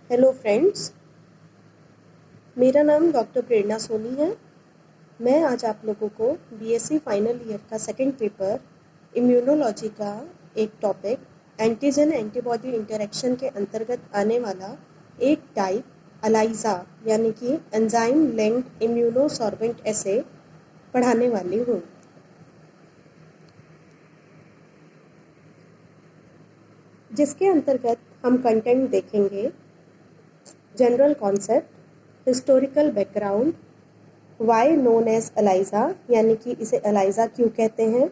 Hello friends, मेरा नाम doctor प्रेरणा सोनी है। मैं आज आप लोगों को बीएससी फाइनल ईयर का सेकंड पेपर इम्यूनोलॉजी का एक टॉपिक एंटीजन एंटीबॉडी इंटरेक्शन के अंतर्गत आने वाला एक टाइप अलाइजा यानी कि एंजाइम लिंक्ड इम्यूनोसॉर्बेंट एसे पढ़ाने वाली हूँ। जिसके अंतर्गत हम कंटेंट देखेंगे general concept, historical background, why known as ELISA यानी कि इसे अलाइजा क्यों कहते हैं,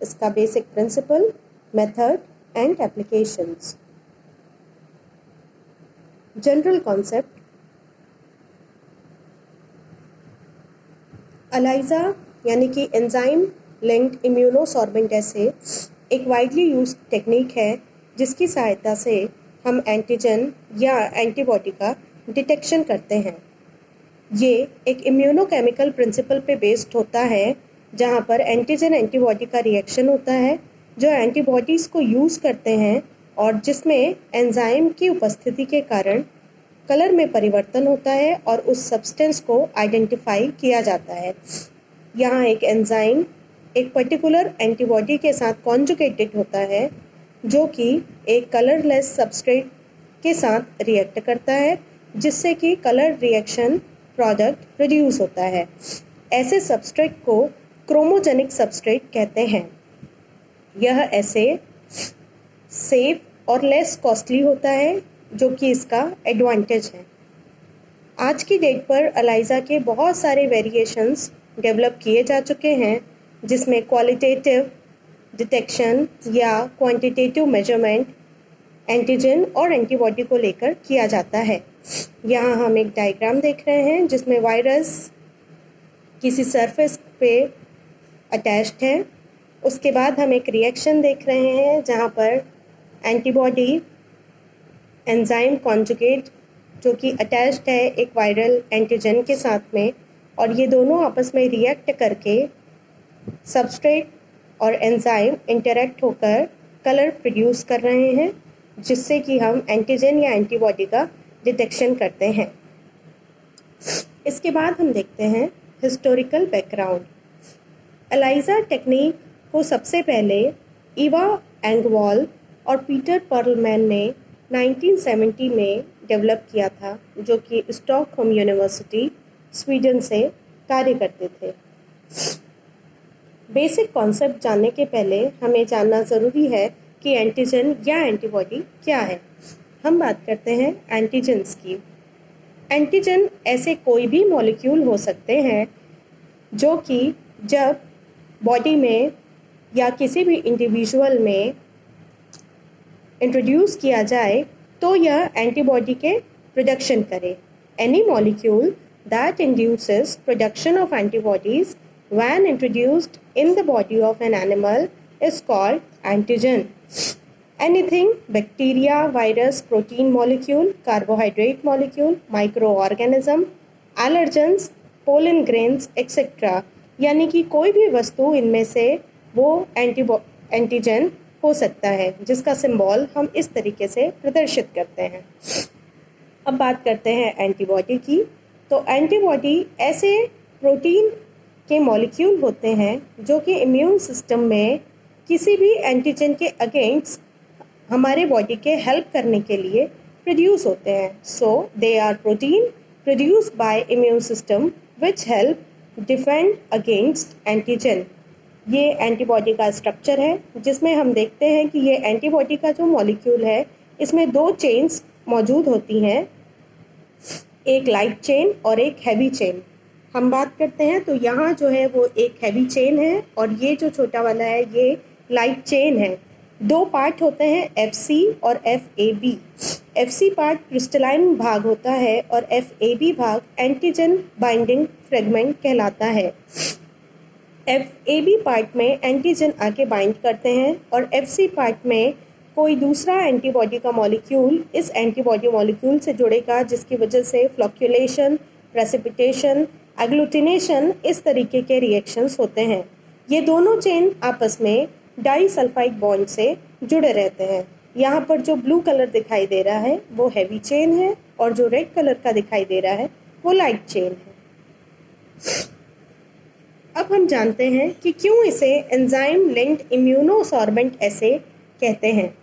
इसका basic principle, method and applications. General concept, ELISA यानी कि एंजाइम लिंक्ड इम्यूनोसॉर्बेंट एसे एक वाइडली यूज्ड टेक्निक है जिसकी सहायता से हम एंटीजन या एंटीबॉडी का डिटेक्शन करते हैं। ये एक इम्यूनोकेमिकल प्रिंसिपल पे बेस्ड होता है जहाँ पर एंटीजन एंटीबॉडी का रिएक्शन होता है जो एंटीबॉडीज़ को यूज़ करते हैं और जिसमें एंजाइम की उपस्थिति के कारण कलर में परिवर्तन होता है और उस सब्सटेंस को आइडेंटिफाई किया जाता है। यहाँ एक एंजाइम एक पर्टिकुलर एंटीबॉडी के साथ कॉन्जुगेटेड होता है जो कि एक कलरलेस सब्सट्रेट के साथ रिएक्ट करता है जिससे कि कलर रिएक्शन प्रोडक्ट प्रोड्यूस होता है। ऐसे सब्सट्रेट को क्रोमोजेनिक सब्सट्रेट कहते हैं। यह ऐसे सेफ और लेस कॉस्टली होता है जो कि इसका एडवांटेज है। आज की डेट पर अलाइजा के बहुत सारे वेरिएशंस डेवलप किए जा चुके हैं जिसमें क्वालिटेटिव डिटेक्शन या क्वांटिटेटिव मेजरमेंट एंटीजन और एंटीबॉडी को लेकर किया जाता है। यहाँ हम एक डायग्राम देख रहे हैं जिसमें वायरस किसी सरफेस पे अटैच्ड है। उसके बाद हम एक रिएक्शन देख रहे हैं जहाँ पर एंटीबॉडी एंजाइम कॉन्जुगेट जो कि अटैच्ड है एक वायरल एंटीजन के साथ में, और ये दोनों आपस में रिएक्ट करके सब्सट्रेट और एंजाइम इंटरेक्ट होकर कलर प्रोड्यूस कर रहे हैं जिससे कि हम एंटीजन या एंटीबॉडी का डिटेक्शन करते हैं। इसके बाद हम देखते हैं हिस्टोरिकल बैकग्राउंड। अलाइजा टेक्निक को सबसे पहले इवा एंगवॉल और पीटर पर्लमैन ने 1970 में डेवलप किया था जो कि स्टॉकहोम यूनिवर्सिटी स्वीडन से कार्य करते थे। बेसिक कॉन्सेप्ट जानने के पहले हमें जानना ज़रूरी है कि एंटीजन या एंटीबॉडी क्या है। हम बात करते हैं एंटीजन्स की। एंटीजन ऐसे कोई भी मॉलिक्यूल हो सकते हैं जो कि जब बॉडी में या किसी भी इंडिविजुअल में इंट्रोड्यूस किया जाए तो यह एंटीबॉडी के प्रोडक्शन करे। Any molecule that induces production of antibodies when introduced in the body of an animal is called antigen. Anything bacteria, virus, protein molecule, carbohydrate molecule, microorganism, allergens, pollen grains etc. यानी कि कोई भी वस्तु इनमें से वो antigen हो सकता है जिसका सिंबल हम इस तरीके से प्रदर्शित करते हैं। अब बात करते हैं एंटीबॉडी की। तो एंटीबॉडी ऐसे प्रोटीन के मॉलिक्यूल होते हैं जो कि इम्यून सिस्टम में किसी भी एंटीजन के अगेंस्ट हमारे बॉडी के हेल्प करने के लिए प्रोड्यूस होते हैं। So they are protein produced by immune system which help defend against antigen. ये एंटीबॉडी का स्ट्रक्चर है जिसमें हम देखते हैं कि ये एंटीबॉडी का जो मॉलिक्यूल है इसमें दो चेन्स मौजूद होती हैं, एक लाइट चेन और एक हैवी चेन। हम बात करते हैं तो यहाँ जो है वो एक हैवी चेन है और ये जो छोटा वाला है ये लाइट चेन है। दो पार्ट होते हैं FC और FAB। FC पार्ट क्रिस्टलाइन भाग होता है और FAB भाग एंटीजन बाइंडिंग फ्रेगमेंट कहलाता है। FAB पार्ट में एंटीजन आके बाइंड करते हैं और FC पार्ट में कोई दूसरा एंटीबॉडी का मॉलिक्यूल इस एंटीबॉडी मॉलिक्यूल से जुड़ेगा जिसकी वजह से फ्लॉक्यूलेशन, प्रेसिपिटेशन, एग्लूटिनेशन इस तरीके के रिएक्शंस होते हैं। ये दोनों चेन आपस में डाइसल्फाइड बॉन्ड से जुड़े रहते हैं। यहाँ पर जो ब्लू कलर दिखाई दे रहा है वो हैवी चेन है और जो रेड कलर का दिखाई दे रहा है वो लाइट चेन है। अब हम जानते हैं कि क्यों इसे एंजाइम लिंक्ड इम्यूनोसॉर्बेंट एसे कहते हैं।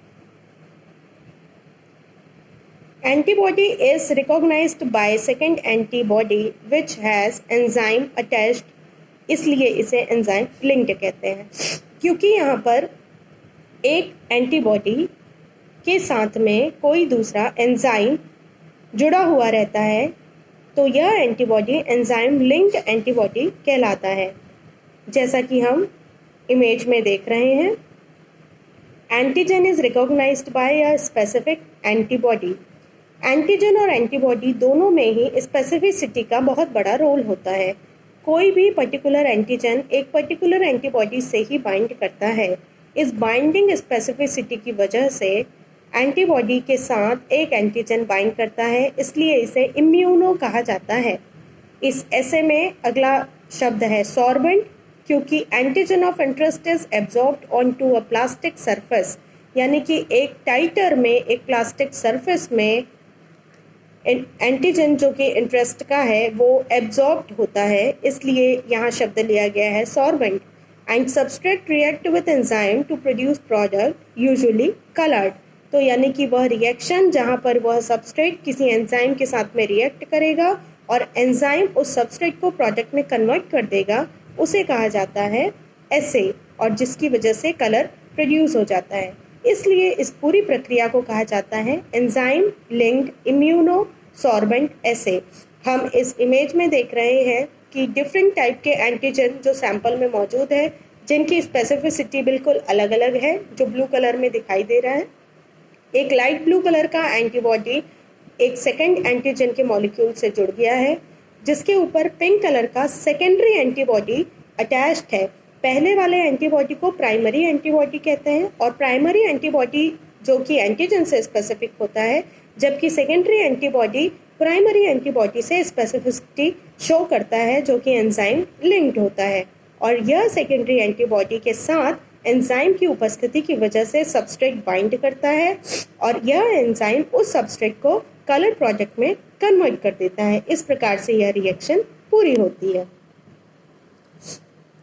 Antibody is recognised by second antibody which has enzyme attached, इसलिए इसे एंजाइम लिंक्ड कहते हैं, क्योंकि यहाँ पर एक एंटीबॉडी के साथ में कोई दूसरा एंजाइम जुड़ा हुआ रहता है, तो यह एंटीबॉडी एंजाइम लिंक्ड एंटीबॉडी कहलाता है। जैसा कि हम इमेज में देख रहे हैं, antigen is recognised by a specific antibody. Antigen और एंटीबॉडी दोनों में ही स्पेसिफिसिटी का बहुत बड़ा रोल होता है। कोई भी पर्टिकुलर एंटीजन एक पर्टिकुलर एंटीबॉडी से ही बाइंड करता है। इस बाइंडिंग स्पेसिफिसिटी की वजह से एंटीबॉडी के साथ एक एंटीजन बाइंड करता है, इसलिए इसे इम्यूनो कहा जाता है। इस ऐसे में अगला शब्द है सॉर्बेंट, क्योंकि antigen of interest is absorbed onto a plastic surface, यानी कि एक टाइटर में एक प्लास्टिक सरफेस में एंटीजन जो कि इंटरेस्ट का है वो एब्जॉर्ब्ड होता है, इसलिए यहाँ शब्द लिया गया है sorbent. And substrate react with enzyme to produce product usually coloured, तो यानी कि वह रिएक्शन जहाँ पर वह सबस्ट्रेट किसी एंजाइम के साथ में रिएक्ट करेगा और एंजाइम उस सबस्ट्रेट को प्रोडक्ट में कन्वर्ट कर देगा, उसे कहा जाता है एसे, और जिसकी वजह से कलर प्रोड्यूस हो जाता है। इसलिए इस पूरी प्रक्रिया को कहा जाता है एंजाइम लिंक्ड इम्यूनोसॉर्बेंट एसे। हम इस इमेज में देख रहे हैं कि डिफरेंट टाइप के एंटीजन जो सैंपल में मौजूद है, जिनकी स्पेसिफिसिटी बिल्कुल अलग अलग है, जो ब्लू कलर में दिखाई दे रहा है। एक लाइट ब्लू कलर का एंटीबॉडी एक सेकेंड एंटीजन के मॉलिक्यूल से जुड़ गया है, जिसके ऊपर पिंक कलर का सेकेंडरी एंटीबॉडी अटैच्ड है। पहले वाले एंटीबॉडी को प्राइमरी एंटीबॉडी कहते हैं, और प्राइमरी एंटीबॉडी जो कि एंटीजन से स्पेसिफिक होता है, जबकि सेकेंडरी एंटीबॉडी प्राइमरी एंटीबॉडी से स्पेसिफिसिटी शो करता है, जो कि एंजाइम लिंक्ड होता है। और यह सेकेंडरी एंटीबॉडी के साथ एंजाइम की उपस्थिति की वजह से सबस्ट्रेट बाइंड करता है, और यह एंजाइम उस सबस्ट्रेट को कलर प्रोडक्ट में कन्वर्ट कर देता है। इस प्रकार से यह रिएक्शन पूरी होती है।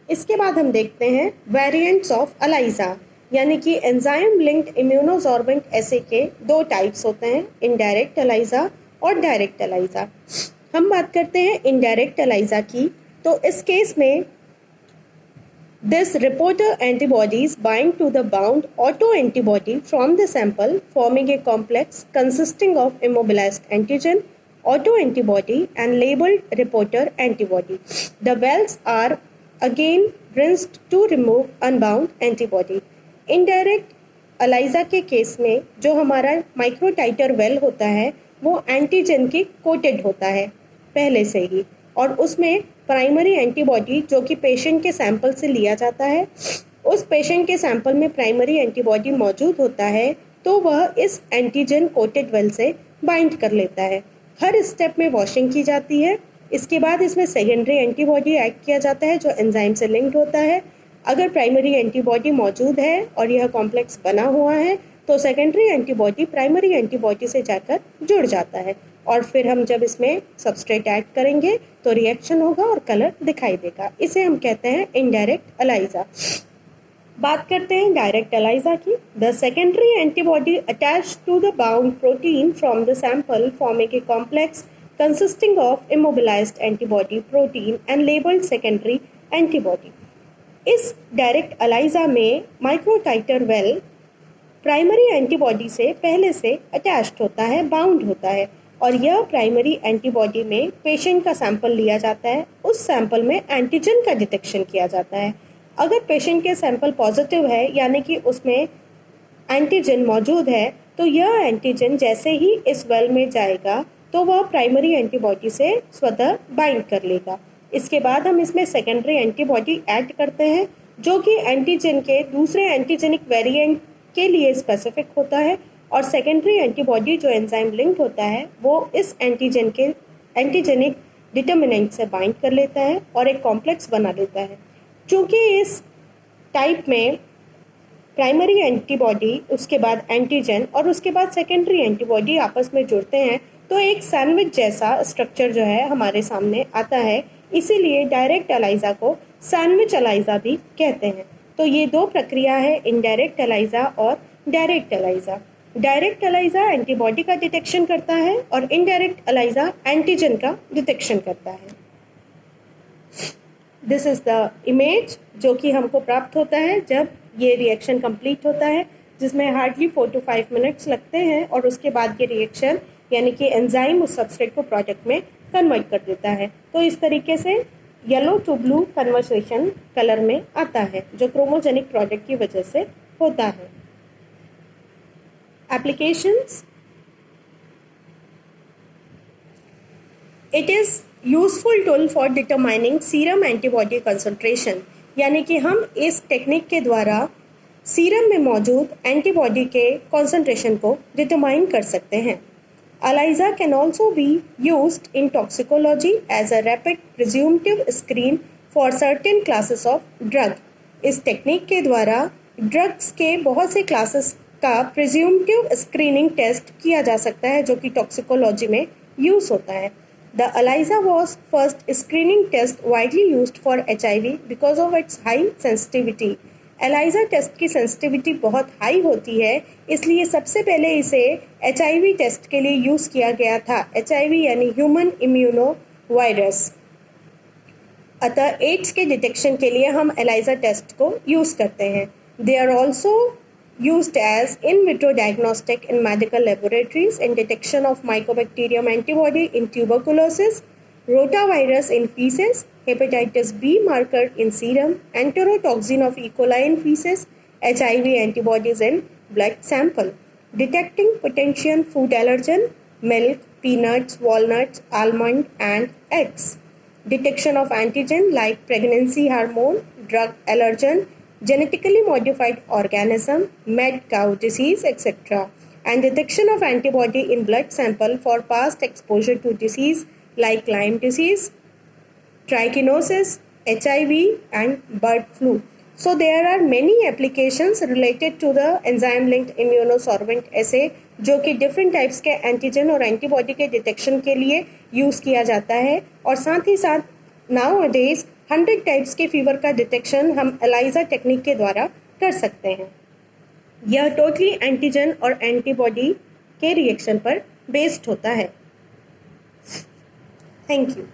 इसके बाद हम देखते हैं वेरिएंट्स ऑफ अलाइजा, यानी कि एंजाइम लिंक्ड इम्यूनोसॉर्बेंट एसे के दो टाइप्स होते हैं, इनडायरेक्ट अलाइजा और डायरेक्ट अलाइजा। हम बात करते हैं इनडायरेक्ट अलाइजा की, तो इस केस में this reporter antibodies bind to the bound autoantibody from the sample, forming a complex consisting of immobilized antigen, autoantibody and labeled reporter antibody. The wells are again rinsed to remove unbound antibody. Indirect ELISA के case में जो हमारा microtitre well होता है वो antigen की coated होता है पहले से ही, और उसमें प्राइमरी एंटीबॉडी जो कि पेशेंट के सैंपल से लिया जाता है, उस पेशेंट के सैंपल में प्राइमरी एंटीबॉडी मौजूद होता है, तो वह इस एंटीजन कोटेड वेल से बाइंड कर लेता है। हर स्टेप में वॉशिंग की जाती है। इसके बाद इसमें सेकेंडरी एंटीबॉडी ऐड किया जाता है जो एंजाइम से लिंक्ड होता है। अगर प्राइमरी एंटीबॉडी मौजूद है और यह कॉम्प्लेक्स बना हुआ है, तो सेकेंडरी एंटीबॉडी प्राइमरी एंटीबॉडी से जाकर जुड़ जाता है, और फिर हम जब इसमें सबस्ट्रेट ऐड करेंगे तो रिएक्शन होगा और कलर दिखाई देगा। इसे हम कहते हैं इनडायरेक्ट अलाइजा। बात करते हैं डायरेक्ट अलाइजा की। The secondary antibody attach to the bound protein from the sample forming a complex consisting of immobilised antibody protein and labelled secondary antibody. इस डायरेक्ट अलाइजा में माइक्रोटाइटर वेल प्राइमरी एंटीबॉडी से पहले से attached होता है, bound होता है, और यह प्राइमरी एंटीबॉडी में पेशेंट का सैंपल लिया जाता है। उस सैंपल में एंटीजन का डिटेक्शन किया जाता है। अगर पेशेंट के सैंपल पॉजिटिव है, यानी कि उसमें एंटीजन मौजूद है, तो यह एंटीजन जैसे ही इस वेल में जाएगा तो वह प्राइमरी एंटीबॉडी से स्वतः बाइंड कर लेगा। इसके बाद हम इसमें सेकेंडरी एंटीबॉडी ऐड करते हैं, जो कि एंटीजन के दूसरे एंटीजेनिक वेरिएंट के लिए स्पेसिफिक होता है, और सेकेंडरी एंटीबॉडी जो एंजाइम लिंक्ड होता है वो इस एंटीजन के एंटीजेनिक डिटर्मिनेंट से बाइंड कर लेता है और एक कॉम्प्लेक्स बना लेता है। चूँकि इस टाइप में प्राइमरी एंटीबॉडी, उसके बाद एंटीजन और उसके बाद सेकेंडरी एंटीबॉडी आपस में जुड़ते हैं तो एक सैंडविच जैसा स्ट्रक्चर जो है हमारे सामने आता है। इसीलिए डायरेक्ट एलाइजा को सैंडविच एलाइजा भी कहते हैं। तो ये दो प्रक्रिया है, इनडायरेक्ट एलाइजा और direct ELISA. Direct ELISA antibody का डिटेक्शन करता है और इनडायरेक्ट एलाइजा एंटीजन का डिटेक्शन करता है। दिस इज द इमेज जो कि हमको प्राप्त होता है जब ये रिएक्शन कंप्लीट होता है, जिसमें हार्डली 4 to 5 मिनट्स लगते हैं और उसके बाद ये रिएक्शन यानी कि एंजाइम उस सबस्ट्रेट को प्रोडक्ट में कन्वर्ट कर देता है। तो इस तरीके से yellow to blue conversation colour में आता है जो क्रोमोजेनिक प्रोडक्ट की वजह से होता है। Applications, it is useful tool for determining serum antibody concentration, यानी कि हम इस टेक्निक के द्वारा सीरम में मौजूद एंटीबॉडी के कंसंट्रेशन को डिटरमाइन कर सकते हैं। ELISA can also be used in toxicology as a rapid presumptive screen for certain classes of drug. इस टेक्निक के द्वारा ड्रग्स के बहुत से क्लासेस का प्रिज्यूमटिव स्क्रीनिंग टेस्ट किया जा सकता है जो कि टॉक्सिकोलॉजी में यूज होता है। The ELISA was first screening test widely used for HIV because of its high sensitivity. ELISA test की सेंसिटिविटी बहुत हाई होती है, इसलिए सबसे पहले इसे HIV टेस्ट के लिए यूज़ किया गया था। HIV यानी ह्यूमन इम्यूनो वायरस। अतः एड्स के डिटेक्शन के लिए हम ELISA टेस्ट को यूज़ करते हैं। They are also used as in vitro diagnostic in medical laboratories in detection of mycobacterium antibody in tuberculosis, rotavirus in feces, hepatitis B marker in serum, enterotoxin of E. coli in feces, HIV antibodies in blood sample, detecting potential food allergen, milk, peanuts, walnuts, almond and eggs, detection of antigen like pregnancy hormone, drug allergen, genetically modified organism, mad cow disease, etc., and detection of antibody in blood sample for past exposure to disease like Lyme disease, trichinosis, HIV, and bird flu. So there are many applications related to the enzyme-linked immunosorbent assay जो कि different types के antigen और antibody के detection के लिए use किया जाता है, और साथ ही साथ नाउ-अ-डेज 100 टाइप्स के फीवर का डिटेक्शन हम ELISA टेक्निक के द्वारा कर सकते हैं। यह टोटली एंटीजन और एंटीबॉडी के रिएक्शन पर बेस्ड होता है। Thank you.